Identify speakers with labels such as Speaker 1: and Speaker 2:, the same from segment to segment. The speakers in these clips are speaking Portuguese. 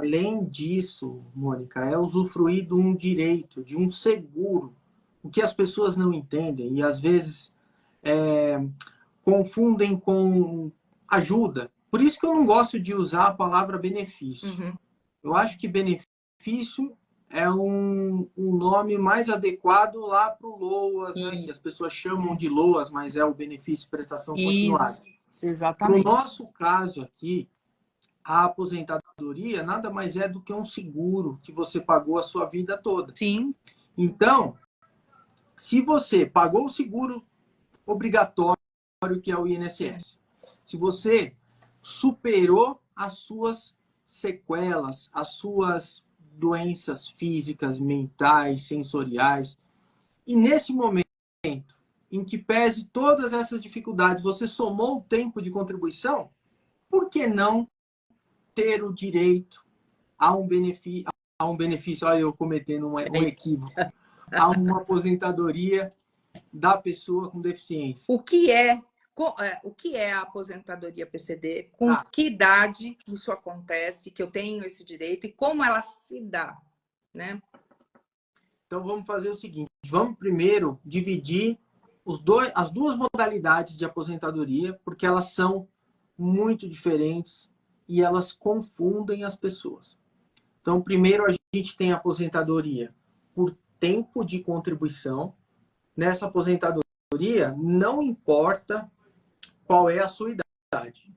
Speaker 1: além disso, Mônica, é usufruir de um direito, de um seguro. O que as pessoas não entendem e às vezes confundem com ajuda. Por isso que eu não gosto de usar a palavra benefício.
Speaker 2: Uhum.
Speaker 1: Eu acho que benefício é um nome mais adequado lá para o LOAS, né? Que as pessoas chamam de LOAS, mas é o benefício de prestação continuada.
Speaker 2: Isso,
Speaker 1: Para o
Speaker 2: exatamente.
Speaker 1: nosso caso aqui, a aposentadoria nada mais é do que um seguro que você pagou a sua vida toda.
Speaker 2: Sim.
Speaker 1: Então, se você pagou o seguro obrigatório, que é o INSS, se você superou as suas sequelas, as suas doenças físicas, mentais, sensoriais, e nesse momento em que pese todas essas dificuldades, você somou o tempo de contribuição, por que não ter o direito a um benefício, olha eu cometendo um equívoco, a uma aposentadoria da pessoa com deficiência?
Speaker 2: O que é a aposentadoria PCD? Com que idade isso acontece, que eu tenho esse direito e como ela se dá, né?
Speaker 1: Então vamos fazer o seguinte, vamos primeiro dividir as duas modalidades de aposentadoria, porque elas são muito diferentes e elas confundem as pessoas. Então, primeiro a gente tem a aposentadoria por tempo de contribuição. Nessa aposentadoria, não importa qual é a sua idade.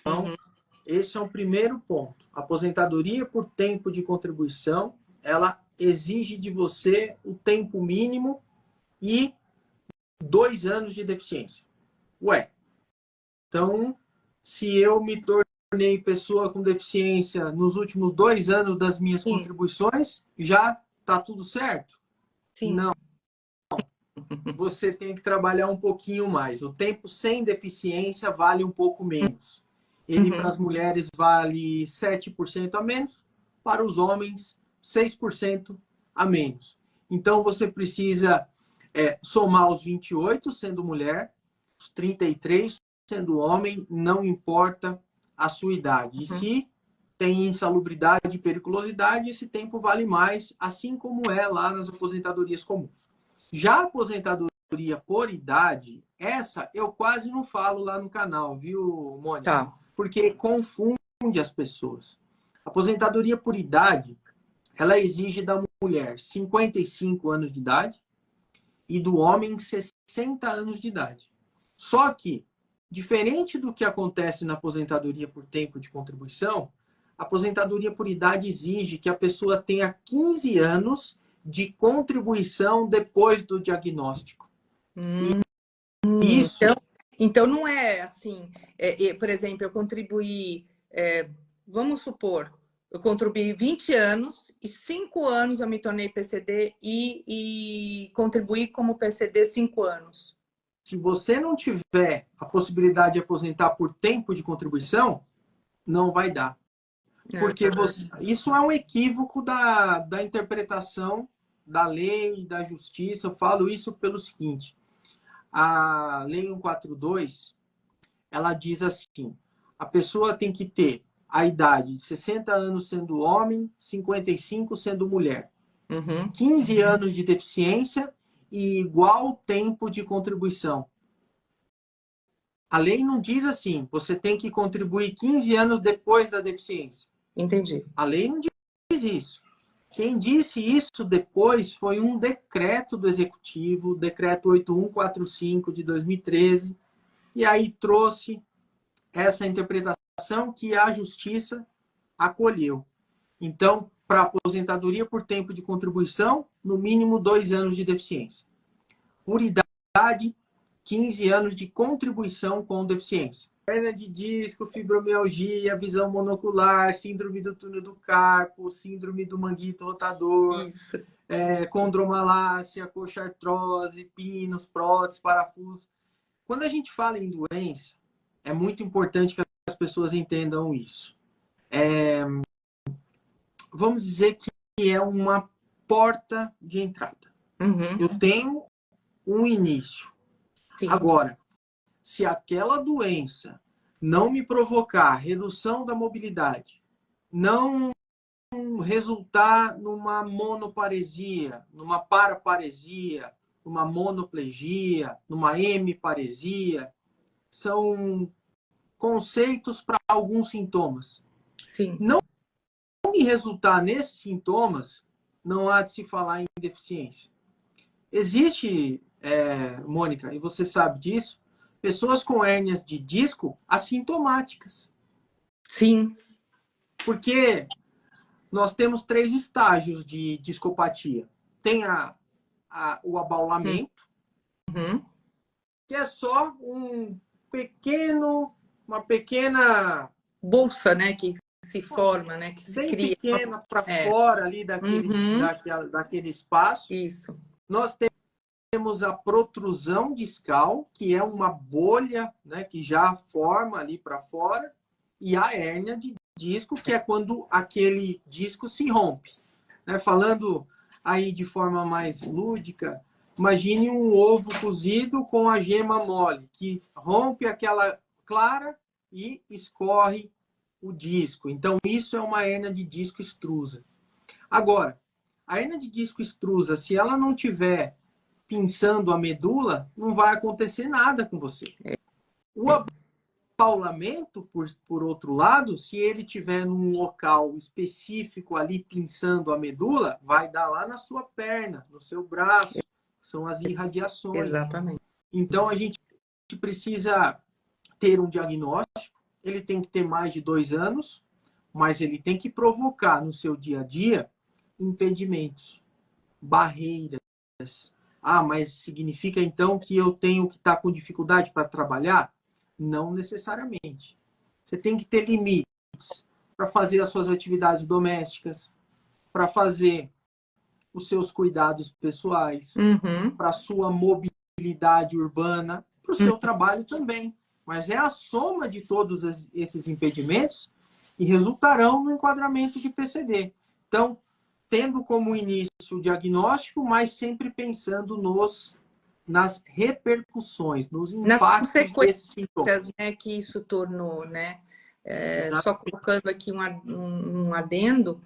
Speaker 1: Então, esse é o primeiro ponto. A aposentadoria por tempo de contribuição, ela exige de você o tempo mínimo e 2 anos de deficiência. Ué, então, se eu me tornei pessoa com deficiência nos últimos 2 anos das minhas contribuições, já está tudo certo?
Speaker 2: Sim.
Speaker 1: Não. Você tem que trabalhar um pouquinho mais. O tempo sem deficiência vale um pouco menos. Ele, para as mulheres, vale 7% a menos, para os homens, 6% a menos. Então, você precisa somar os 28, sendo mulher, os 33, sendo homem, não importa a sua idade. E se tem insalubridade e periculosidade, esse tempo vale mais, assim como é lá nas aposentadorias comuns. Já a aposentadoria por idade, essa eu quase não falo lá no canal, viu, Mônica?
Speaker 2: Tá.
Speaker 1: Porque confunde as pessoas. A aposentadoria por idade, ela exige da mulher 55 anos de idade e do homem 60 anos de idade. Só que, diferente do que acontece na aposentadoria por tempo de contribuição, a aposentadoria por idade exige que a pessoa tenha 15 anos de contribuição depois do diagnóstico. Isso.
Speaker 2: Então, não é assim, por exemplo, eu contribuí, vamos supor, eu contribuí 20 anos e 5 anos eu me tornei PCD e contribuí como PCD 5 anos.
Speaker 1: Se você não tiver a possibilidade de aposentar por tempo de contribuição, não vai dar. Porque isso é um equívoco da interpretação da lei e da justiça. Eu falo isso pelo seguinte. A Lei 142, ela diz assim, a pessoa tem que ter a idade de 60 anos sendo homem, 55 sendo mulher. 15 anos de deficiência e igual tempo de contribuição. A lei não diz assim, você tem que contribuir 15 anos depois da deficiência.
Speaker 2: Entendi.
Speaker 1: A lei não diz isso. Quem disse isso depois foi um decreto do Executivo, o decreto 8145 de 2013, e aí trouxe essa interpretação que a Justiça acolheu. Então, para aposentadoria por tempo de contribuição, no mínimo 2 anos de deficiência. Por idade, 15 anos de contribuição com deficiência. Hernia de disco, fibromialgia, visão monocular, síndrome do túnel do carpo, síndrome do manguito rotador, condromalácia, coxartrose, pinos, prótese, parafuso. Quando a gente fala em doença, é muito importante que as pessoas entendam isso. Vamos dizer que é uma porta de entrada. Eu tenho um início.
Speaker 2: Sim.
Speaker 1: Agora, se aquela doença não me provocar redução da mobilidade, não resultar numa monoparesia, numa paraparesia, numa monoplegia, numa hemiparesia. São conceitos para alguns sintomas.
Speaker 2: Sim.
Speaker 1: Não me resultar nesses sintomas, não há de se falar em deficiência. Existe, Mônica, e você sabe disso, pessoas com hérnias de disco assintomáticas.
Speaker 2: Sim.
Speaker 1: Porque nós temos 3 estágios de discopatia. Tem o abaulamento, que é só uma pequena
Speaker 2: bolsa, né, que se forma, né, que se
Speaker 1: bem
Speaker 2: cria.
Speaker 1: pequena para fora ali daquele espaço.
Speaker 2: Isso.
Speaker 1: Nós temos a protrusão discal, que é uma bolha, né, que já forma ali para fora, e a hérnia de disco, que é quando aquele disco se rompe. Né? Falando aí de forma mais lúdica, imagine um ovo cozido com a gema mole, que rompe aquela clara e escorre o disco. Então, isso é uma hérnia de disco extrusa. Agora, a hérnia de disco extrusa, se ela não tiver pinçando a medula, não vai acontecer nada com você. O abaulamento, por outro lado, se ele tiver num local específico ali pinçando a medula, vai dar lá na sua perna, no seu braço, são as irradiações.
Speaker 2: Exatamente.
Speaker 1: Então, a gente precisa ter um diagnóstico, ele tem que ter mais de 2 anos, mas ele tem que provocar no seu dia a dia impedimentos, barreiras. Ah, mas significa então que eu tenho que estar com dificuldade para trabalhar? Não necessariamente. Você tem que ter limites para fazer as suas atividades domésticas, para fazer os seus cuidados pessoais, para a sua mobilidade urbana, para o seu trabalho também. Mas é a soma de todos esses impedimentos que resultarão no enquadramento de PCD. Então, tendo como início o diagnóstico, mas sempre pensando nas repercussões, nos impactos desses sintomas.
Speaker 2: Né, que isso tornou, né? Só colocando aqui um adendo,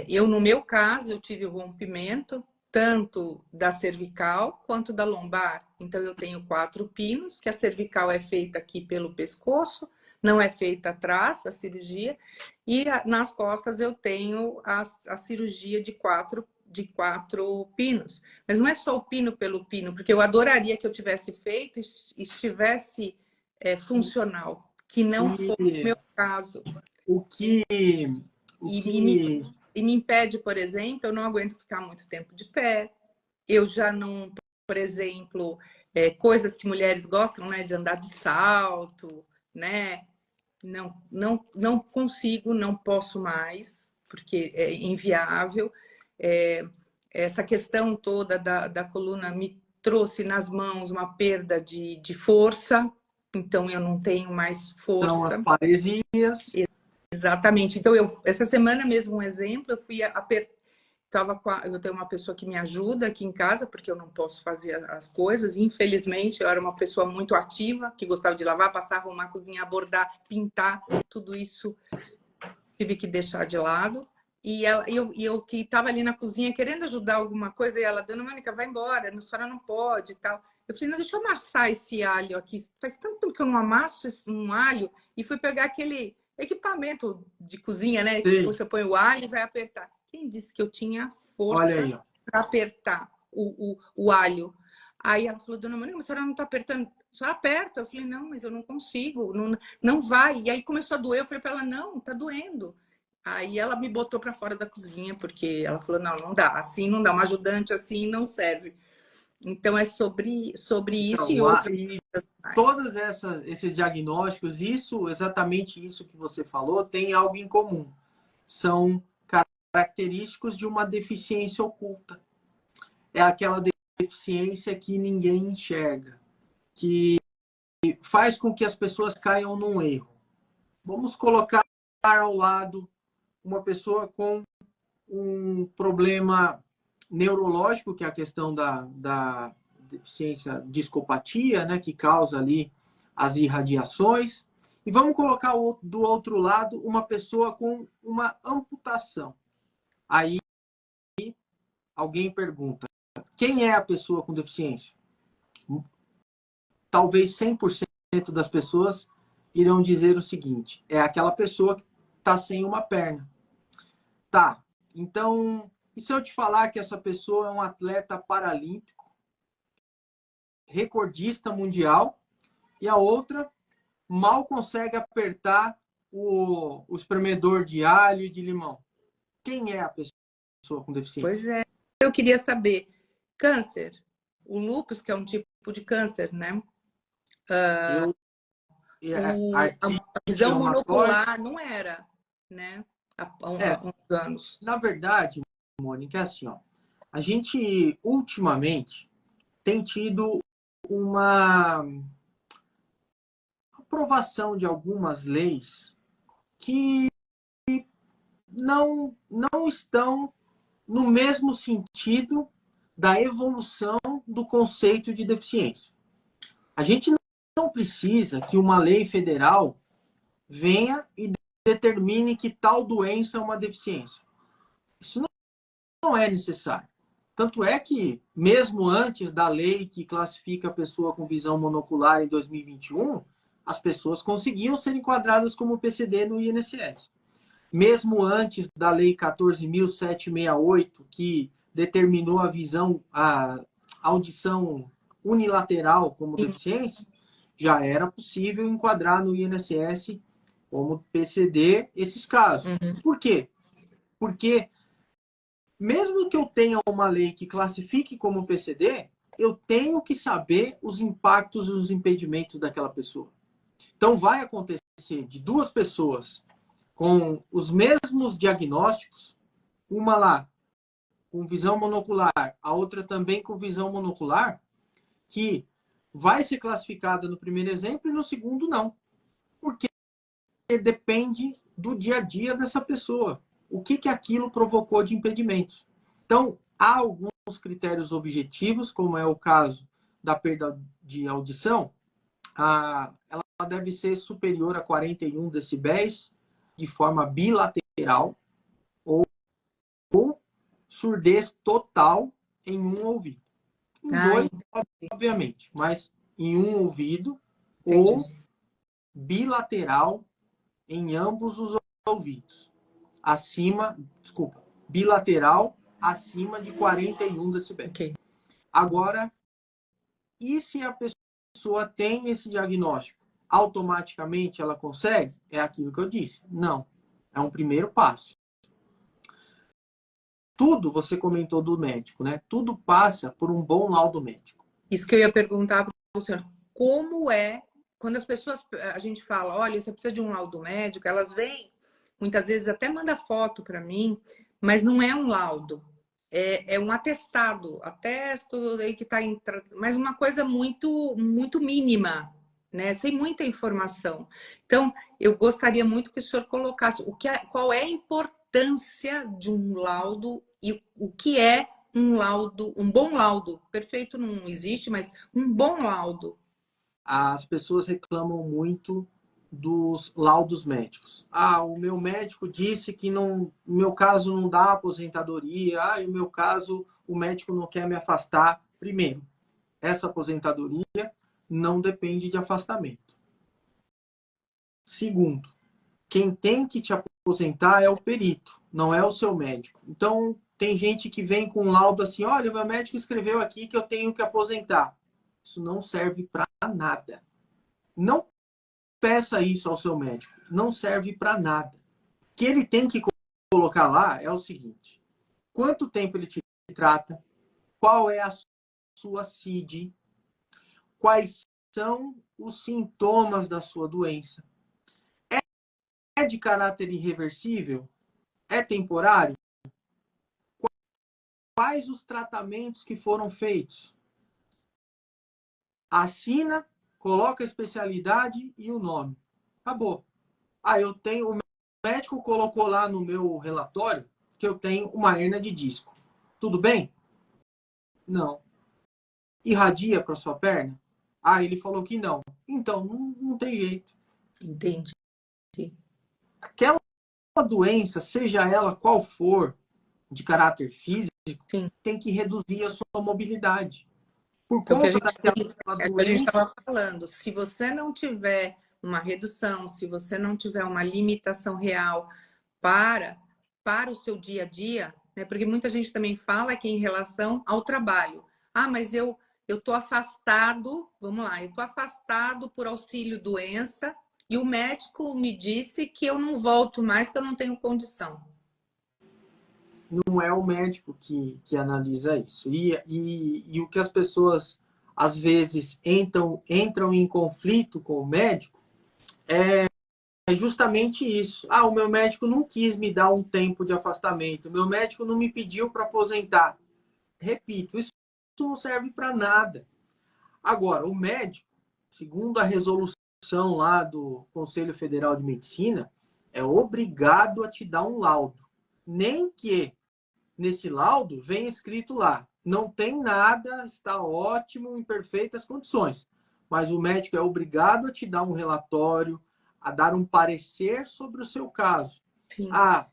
Speaker 2: eu, no meu caso, eu tive o rompimento tanto da cervical quanto da lombar. Então, eu tenho 4 pinos, que a cervical é feita aqui pelo pescoço, não é feita atrás, a cirurgia, e nas costas eu tenho a cirurgia de 4 pinos. Mas não é só o pino pelo pino, porque eu adoraria que eu tivesse feito e estivesse funcional, que não foi o meu caso. E me impede, por exemplo, eu não aguento ficar muito tempo de pé, eu já não, por exemplo, coisas que mulheres gostam, né, de andar de salto, né? Não consigo, não posso mais, porque é inviável. Essa questão toda da coluna me trouxe nas mãos uma perda de força, então eu não tenho mais força.
Speaker 1: São as paresias.
Speaker 2: Exatamente. Então, essa semana mesmo, um exemplo, eu fui apertar. Eu tenho uma pessoa que me ajuda aqui em casa, porque eu não posso fazer as coisas. Infelizmente, eu era uma pessoa muito ativa, que gostava de lavar, passar, arrumar, cozinhar, bordar, pintar, tudo isso tive que deixar de lado. E eu que estava ali na cozinha querendo ajudar alguma coisa, e ela, dona Mônica, vai embora, a senhora não pode e tal. Eu falei, não, deixa eu amassar esse alho aqui. Faz tanto tempo que eu não amasso um alho. E fui pegar aquele equipamento de cozinha, né? Que você põe o alho e vai apertar. Quem disse que eu tinha força para apertar o alho? Aí ela falou, dona Mônica, mas a senhora não está apertando? A senhora aperta. Eu falei, não, mas eu não consigo, não vai. E aí começou a doer, eu falei para ela, não, tá doendo. Aí ela me botou para fora da cozinha, porque ela falou, não dá, assim não dá, uma ajudante assim não serve. Então é sobre isso e outras.
Speaker 1: Todos esses diagnósticos, exatamente isso que você falou, tem algo em comum. São característicos de uma deficiência oculta. É aquela deficiência que ninguém enxerga, que faz com que as pessoas caiam num erro. Vamos colocar ao lado uma pessoa com um problema neurológico, que é a questão da deficiência discopatia, né, que causa ali as irradiações, E vamos colocar do outro lado uma pessoa com uma amputação. Aí alguém pergunta, quem é a pessoa com deficiência? Talvez 100% das pessoas irão dizer o seguinte, é aquela pessoa que está sem uma perna. Tá, então, e se eu te falar que essa pessoa é um atleta paralímpico, recordista mundial, e a outra mal consegue apertar o espremedor de alho e de limão? Quem é a pessoa com deficiência?
Speaker 2: Pois é. Eu queria saber, câncer, o lúpus, que é um tipo de câncer, né?
Speaker 1: Eu,
Speaker 2: A visão monocular não era, né? Há uns anos.
Speaker 1: Na verdade, Mônica, é assim, ó. A gente, ultimamente, tem tido uma aprovação de algumas leis que não estão no mesmo sentido da evolução do conceito de deficiência. A gente não precisa que uma lei federal venha e determine que tal doença é uma deficiência. Isso não é necessário. Tanto é que, mesmo antes da lei que classifica a pessoa com visão monocular em 2021, as pessoas conseguiam ser enquadradas como PCD no INSS. Mesmo antes da lei 14.768, que determinou a audição unilateral como deficiência, já era possível enquadrar no INSS como PCD esses casos. Por quê? Porque mesmo que eu tenha uma lei que classifique como PCD, eu tenho que saber os impactos e os impedimentos daquela pessoa. Então, vai acontecer de duas pessoas com os mesmos diagnósticos, uma lá com visão monocular, a outra também com visão monocular, que vai ser classificada no primeiro exemplo e no segundo não. Porque depende do dia a dia dessa pessoa. O que aquilo provocou de impedimentos. Então, há alguns critérios objetivos, como é o caso da perda de audição, ela deve ser superior a 41 decibéis de forma bilateral ou surdez total em um ouvido. Em dois, obviamente, mas em um ouvido. Entendi. Ou bilateral em ambos os ouvidos. Bilateral acima de 41 decibéis.
Speaker 2: Okay.
Speaker 1: Agora, e se a pessoa tem esse diagnóstico? Automaticamente ela consegue? É aquilo que eu disse. Não. É um primeiro passo. Tudo, você comentou do médico, né? Tudo passa por um bom laudo médico.
Speaker 2: Isso que eu ia perguntar para o senhor. Como é, quando as pessoas, a gente fala, olha, você precisa de um laudo médico, elas vêm, muitas vezes até manda foto para mim, mas não é um laudo. É um atestado, atesto aí que está em... Mas uma coisa muito, muito mínima, né? Sem muita informação. Então, eu gostaria muito que o senhor colocasse qual é a importância de um laudo e o que é um laudo, um bom laudo. Perfeito não existe, mas um bom laudo.
Speaker 1: As pessoas reclamam muito dos laudos médicos. O meu médico disse que no meu caso não dá aposentadoria. No meu caso o médico não quer me afastar. Primeiro, essa aposentadoria não depende de afastamento. Segundo, quem tem que te aposentar é o perito, não é o seu médico. Então, tem gente que vem com um laudo assim, olha, o meu médico escreveu aqui que eu tenho que aposentar. Isso não serve para nada. Não peça isso ao seu médico. Não serve para nada. O que ele tem que colocar lá é o seguinte. Quanto tempo ele te trata? Qual é a sua CID? Quais são os sintomas da sua doença? É de caráter irreversível? É temporário? Quais os tratamentos que foram feitos? Assina, coloca a especialidade e o nome. Acabou. O médico colocou lá no meu relatório que eu tenho uma hernia de disco. Tudo bem? Não. Irradia para sua perna? Ele falou que não. Então, não tem jeito.
Speaker 2: Entendi.
Speaker 1: Aquela doença, seja ela qual for, de caráter físico,
Speaker 2: Sim.
Speaker 1: tem que reduzir a sua mobilidade. Por
Speaker 2: É o que a
Speaker 1: conta
Speaker 2: gente
Speaker 1: daquela
Speaker 2: é o que a gente
Speaker 1: doença,
Speaker 2: estava falando. Se você não tiver uma redução, se você não tiver uma limitação real para, para o seu dia a dia, né? Porque muita gente também fala que em relação ao trabalho. Ah, mas eu tô afastado, vamos lá, eu tô afastado por auxílio doença e o médico me disse que eu não volto mais, que eu não tenho condição.
Speaker 1: não é o médico que analisa isso. E o que as pessoas, às vezes, entram em conflito com o médico é justamente isso. Ah, o meu médico não quis me dar um tempo de afastamento. O meu médico não me pediu para aposentar. Repito, isso não serve para nada. Agora, o médico, segundo a resolução lá do Conselho Federal de Medicina, é obrigado a te dar um laudo. Nem que nesse laudo vem escrito lá, não tem nada, está ótimo, em perfeitas condições. Mas o médico é obrigado a te dar um relatório, a dar um parecer sobre o seu caso.
Speaker 2: Sim.
Speaker 1: Ah,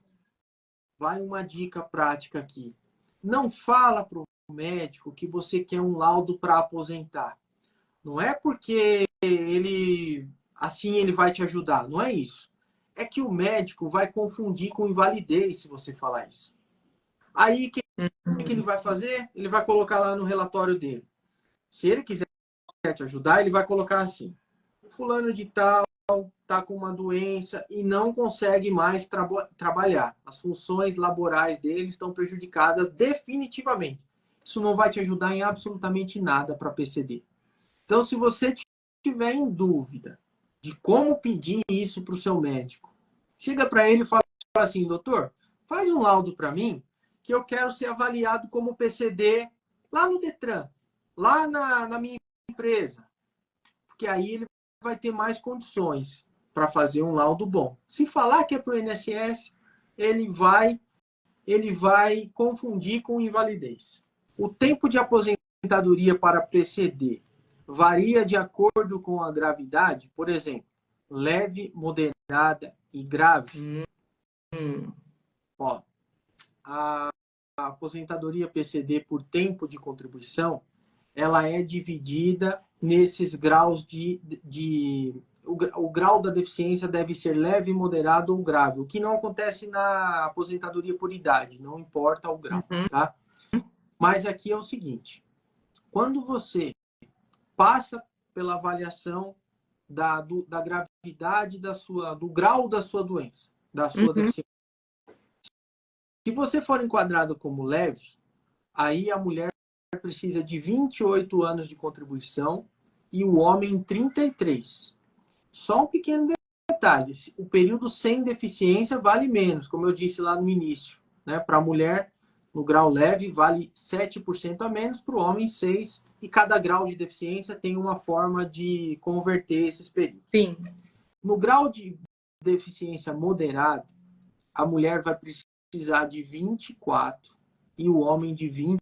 Speaker 1: vai uma dica prática aqui. Não fala para o médico que você quer um laudo para aposentar. Não é porque ele assim ele vai te ajudar, não é isso. É que o médico vai confundir com invalidez se você falar isso. Aí que ele vai fazer? Ele vai colocar lá no relatório dele. Se ele quiser te ajudar, ele vai colocar assim: fulano de tal está com uma doença e não consegue mais trabalhar. As funções laborais dele estão prejudicadas definitivamente. Isso não vai te ajudar em absolutamente nada para PCD. Então, se você tiver em dúvida de como pedir isso para o seu médico, chega para ele e fala assim: doutor, faz um laudo para mim que eu quero ser avaliado como PCD lá no Detran, lá na minha empresa. Porque aí ele vai ter mais condições para fazer um laudo bom. Se falar que é para o INSS, ele vai confundir com invalidez. O tempo de aposentadoria para PCD varia de acordo com a gravidade, por exemplo, leve, moderada e grave. Ó, a aposentadoria PCD por tempo de contribuição, ela é dividida nesses graus o grau da deficiência deve ser leve, moderado ou grave, o que não acontece na aposentadoria por idade, não importa o grau, tá? Mas aqui é o seguinte, quando você passa pela avaliação da gravidade do grau da sua doença, da sua deficiência. Se você for enquadrado como leve, aí a mulher precisa de 28 anos de contribuição e o homem 33. Só um pequeno detalhe, o período sem deficiência vale menos, como eu disse lá no início. Né? Para a mulher, no grau leve, vale 7% a menos, para o homem 6%, e cada grau de deficiência tem uma forma de converter esses períodos.
Speaker 2: Sim.
Speaker 1: No grau de deficiência moderada, a mulher vai precisar de 24 e o homem de 29.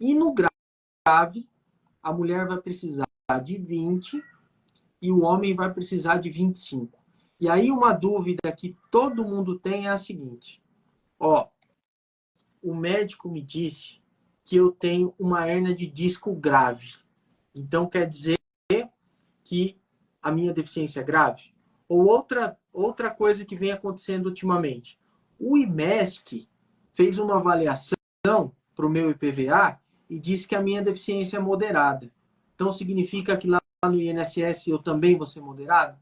Speaker 1: E no grave, a mulher vai precisar de 20 e o homem vai precisar de 25. E aí uma dúvida que todo mundo tem é a seguinte: ó, o médico me disse que eu tenho uma hérnia de disco grave. Então quer dizer que a minha deficiência é grave? Ou outra coisa que vem acontecendo ultimamente. O IMESC fez uma avaliação para o meu IPVA e disse que a minha deficiência é moderada. Então significa que lá no INSS eu também vou ser moderado?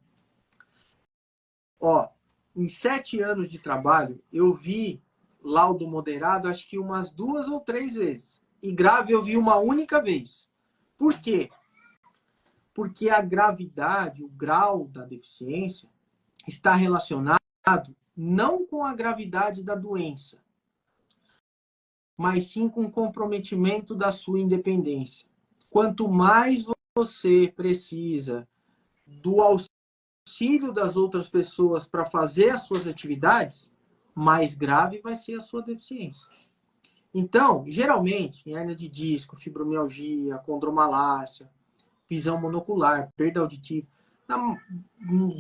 Speaker 1: Ó, em 7 anos de trabalho, eu vi laudo moderado acho que umas 2 ou 3 vezes. E grave eu vi uma única vez. Por quê? Porque a gravidade, o grau da deficiência, está relacionado não com a gravidade da doença, mas sim com o comprometimento da sua independência. Quanto mais você precisa do auxílio das outras pessoas para fazer as suas atividades, mais grave vai ser a sua deficiência. Então, geralmente, em hérnia de disco, fibromialgia, condromalácia, visão monocular, perda auditiva, Na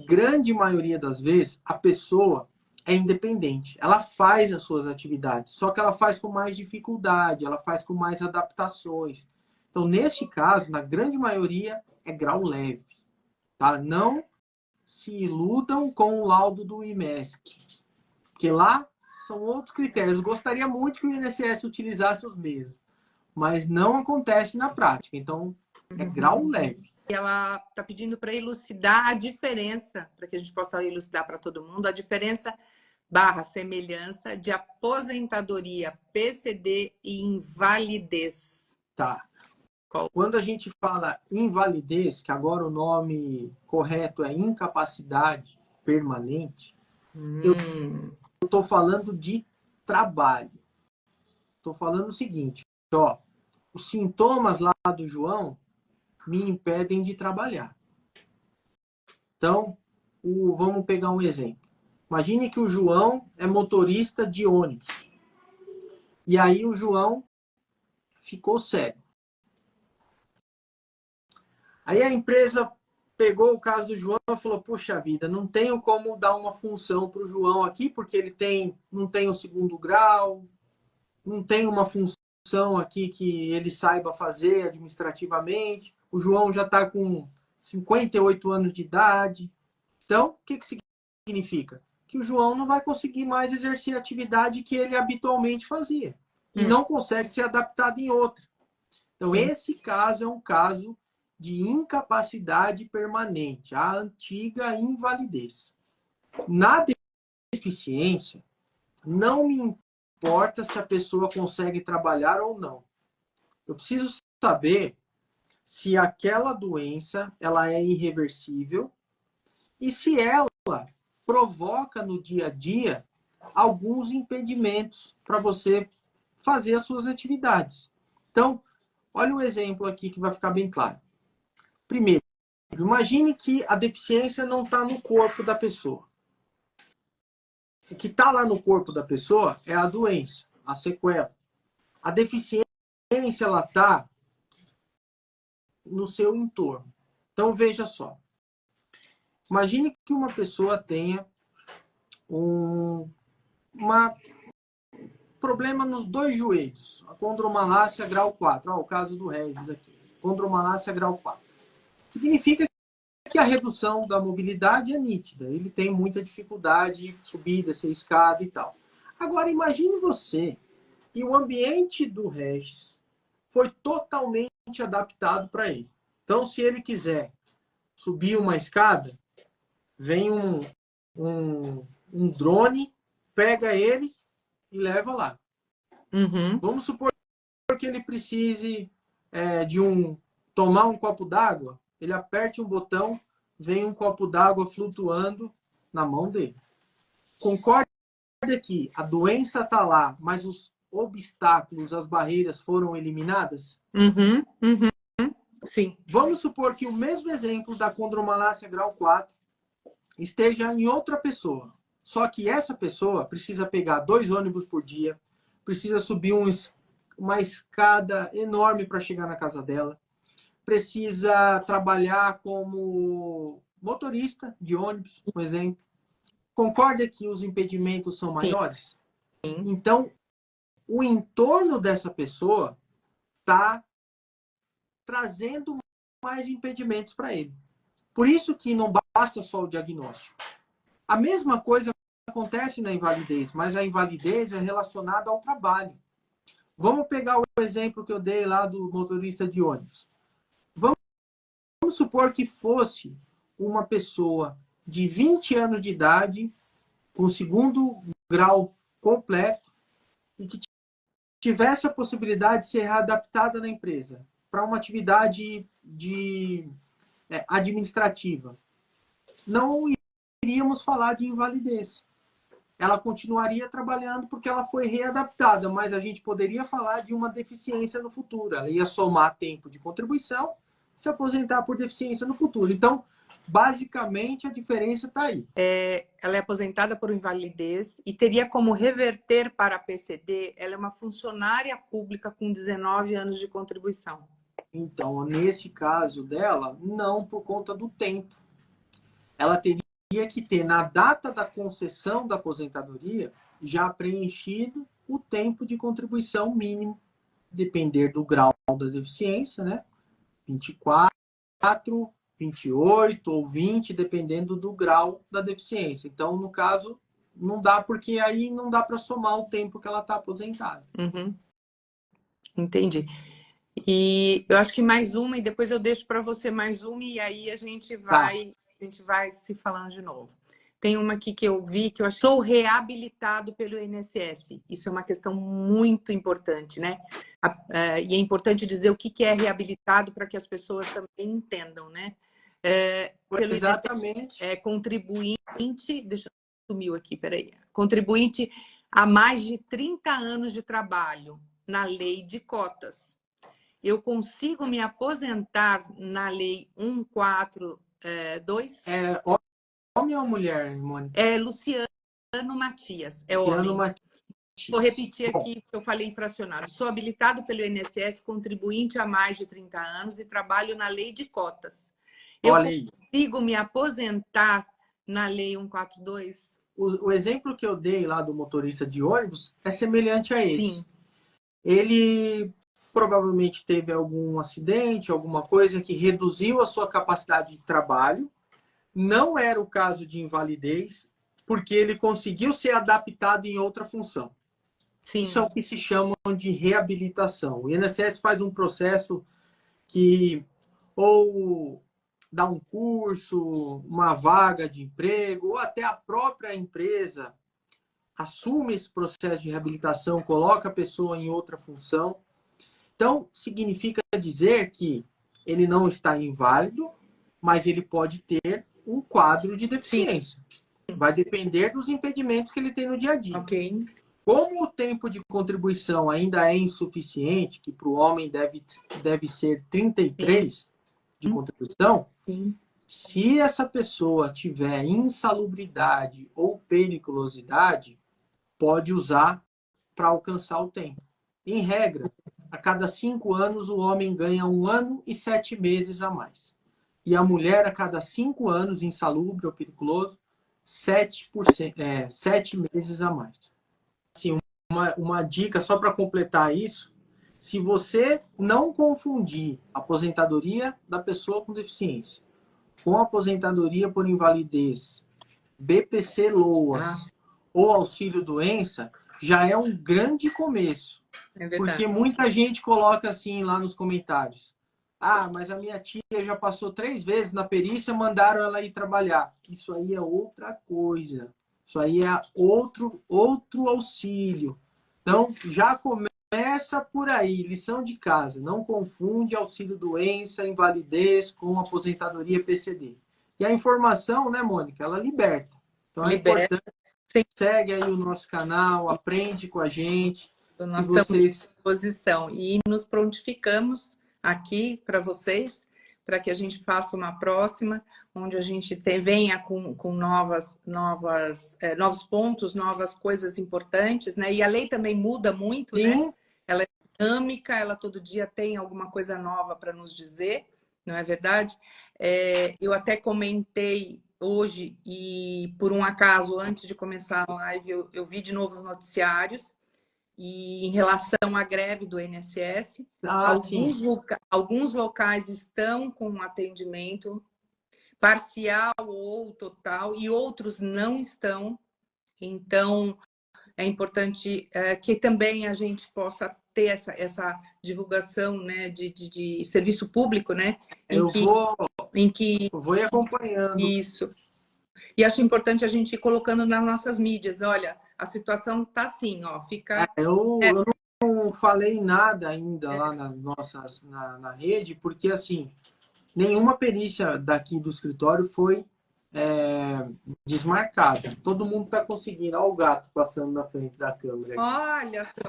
Speaker 1: grande maioria das vezes, a pessoa é independente. Ela faz as suas atividades, só que ela faz com mais dificuldade, ela faz com mais adaptações. Então, neste caso, na grande maioria, é grau leve. Tá? Não se iludam com o laudo do IMESC, porque lá são outros critérios. Gostaria muito que o INSS utilizasse os mesmos, mas não acontece na prática. Então, é grau leve.
Speaker 2: Ela está pedindo para elucidar a diferença, para que a gente possa elucidar para todo mundo, a diferença barra semelhança de aposentadoria, PCD e invalidez.
Speaker 1: Tá.
Speaker 2: Qual?
Speaker 1: Quando a gente fala invalidez, que agora o nome correto é incapacidade permanente, eu estou falando de trabalho. Estou falando o seguinte, ó, os sintomas lá do João me impedem de trabalhar. Então, vamos pegar um exemplo. Imagine que o João é motorista de ônibus. E aí o João ficou cego. Aí a empresa pegou o caso do João e falou, puxa vida, não tenho como dar uma função para o João aqui, porque ele não tem o segundo grau, não tem uma função aqui que ele saiba fazer administrativamente. O João já está com 58 anos de idade. Então, o que significa? Que o João não vai conseguir mais exercer a atividade que ele habitualmente fazia. E não consegue ser adaptado em outra. Então, esse caso é um caso de incapacidade permanente, a antiga invalidez. Na deficiência, não me importa se a pessoa consegue trabalhar ou não. Eu preciso saber se aquela doença ela é irreversível e se ela provoca no dia a dia alguns impedimentos para você fazer as suas atividades. Então, olha um exemplo aqui que vai ficar bem claro. Primeiro, imagine que a deficiência não está no corpo da pessoa. O que está lá no corpo da pessoa é a doença, a sequela. A deficiência ela está no seu entorno. Então, veja só. Imagine que uma pessoa tenha um problema nos dois joelhos. A condromalácia grau 4. O caso do Regis aqui. Condromalácia grau 4. Significa que a redução da mobilidade é nítida. Ele tem muita dificuldade de subir, descer escada e tal. Agora, imagine você e o ambiente do Regis foi totalmente adaptado para ele. Então, se ele quiser subir uma escada, vem um drone, pega ele e leva lá. Vamos supor que ele precise tomar um copo d'água, ele aperte um botão, vem um copo d'água flutuando na mão dele. Concorde que a doença está lá, mas os obstáculos, as barreiras foram eliminadas?
Speaker 2: Sim.
Speaker 1: Vamos supor que o mesmo exemplo da condromalácia grau 4 esteja em outra pessoa. Só que essa pessoa precisa pegar 2 ônibus por dia, precisa subir uma escada enorme para chegar na casa dela, precisa trabalhar como motorista de ônibus, por exemplo. Concorda que os impedimentos são maiores?
Speaker 2: Sim.
Speaker 1: Então, o entorno dessa pessoa está trazendo mais impedimentos para ele. Por isso que não basta só o diagnóstico. A mesma coisa acontece na invalidez, mas a invalidez é relacionada ao trabalho. Vamos pegar o exemplo que eu dei lá do motorista de ônibus. Vamos supor que fosse uma pessoa de 20 anos de idade, com segundo grau completo, e que tivesse a possibilidade de ser readaptada na empresa para uma atividade administrativa. Não iríamos falar de invalidez. Ela continuaria trabalhando porque ela foi readaptada, mas a gente poderia falar de uma deficiência no futuro. Ela ia somar tempo de contribuição, se aposentar por deficiência no futuro. Então, basicamente, a diferença está aí.
Speaker 2: Ela é aposentada por invalidez e teria como reverter para a PCD. Ela é uma funcionária pública com 19 anos de contribuição.
Speaker 1: Então, nesse caso dela, não por conta do tempo. ela teria que ter, na data da concessão da aposentadoria, já preenchido o tempo de contribuição mínimo, depender do grau da deficiência, né? 24, 28 ou 20, dependendo do grau da deficiência. Então, no caso, não dá, porque aí não dá para somar o tempo que ela está aposentada.
Speaker 2: Uhum. Entendi. E eu acho que mais uma, e depois eu deixo para você mais uma, e aí a gente vai se falando de novo. Tem uma aqui que eu vi, que eu achei, sou reabilitado pelo INSS. Isso é uma questão muito importante, né? E é importante dizer o que é reabilitado para que as pessoas também entendam, né? Pelo
Speaker 1: Exatamente.
Speaker 2: INSS, contribuinte, deixa eu sumiu aqui, peraí. Contribuinte há mais de 30 anos de trabalho na lei de cotas. Eu consigo me aposentar na lei 142?
Speaker 1: É homem ou mulher, Mônica?
Speaker 2: É Luciano Matias, é homem.
Speaker 1: Matias.
Speaker 2: Vou repetir aqui, que eu falei infracionado. Sou habilitado pelo INSS, contribuinte há mais de 30 anos e trabalho na lei de cotas. Eu consigo me aposentar na lei 142?
Speaker 1: O exemplo que eu dei lá do motorista de ônibus é semelhante a esse.
Speaker 2: Sim.
Speaker 1: Ele provavelmente teve algum acidente, alguma coisa que reduziu a sua capacidade de trabalho. Não era o caso de invalidez, porque ele conseguiu ser adaptado em outra função.
Speaker 2: Sim.
Speaker 1: Isso é o que se chama de reabilitação. O INSS faz um processo que ou dá um curso, uma vaga de emprego, ou até a própria empresa assume esse processo de reabilitação, coloca a pessoa em outra função. Então, significa dizer que ele não está inválido, mas ele pode ter um quadro de deficiência. Sim. Vai depender dos impedimentos que ele tem no dia a dia.
Speaker 2: Ok.
Speaker 1: Como o tempo de contribuição ainda é insuficiente, que para o homem deve ser 33 Sim. de contribuição,
Speaker 2: Sim.
Speaker 1: Se essa pessoa tiver insalubridade ou periculosidade, pode usar para alcançar o tempo. Em regra, a cada 5 anos, o homem ganha 1 ano e 7 meses a mais. E a mulher, a cada 5 anos, insalubre ou periculoso, 7 meses a mais. Assim, uma dica só para completar isso, se você não confundir a aposentadoria da pessoa com deficiência com aposentadoria por invalidez, BPC-LOAS ou auxílio-doença, já é um grande começo.
Speaker 2: É verdade.
Speaker 1: Porque muita gente coloca assim lá nos comentários. Ah, mas a minha tia já passou 3 vezes na perícia, mandaram ela ir trabalhar. Isso aí é outra coisa. Isso aí é outro auxílio. Então, já começa por aí, lição de casa. Não confunde auxílio-doença, invalidez com aposentadoria PCD. E a informação, né, Mônica, ela liberta. Então é importante.
Speaker 2: Sim.
Speaker 1: Segue aí o nosso canal, aprende com a gente.
Speaker 2: Nós estamos à disposição e nos prontificamos aqui para vocês, para que a gente faça uma próxima, onde a gente venha com novos pontos, novas coisas importantes, né? E a lei também muda muito,
Speaker 1: Sim.
Speaker 2: né? Ela é dinâmica, ela todo dia tem alguma coisa nova para nos dizer, não é verdade? Eu até comentei hoje, e por um acaso, antes de começar a live, eu vi de novo os noticiários, e em relação à greve do INSS, alguns locais estão com atendimento parcial ou total e outros não estão. Então, é importante que também a gente possa ter essa divulgação, né, de serviço público, né?
Speaker 1: Eu vou ir acompanhando.
Speaker 2: Isso. E acho importante a gente ir colocando nas nossas mídias. Olha, a situação tá assim, ó, fica...
Speaker 1: Eu não falei nada ainda lá na rede, porque, assim, nenhuma perícia daqui do escritório foi desmarcada. Todo mundo está conseguindo. Olha o gato passando na frente da câmera aqui.
Speaker 2: Olha só,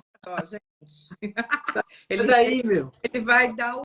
Speaker 2: gente.
Speaker 1: Ele vai dar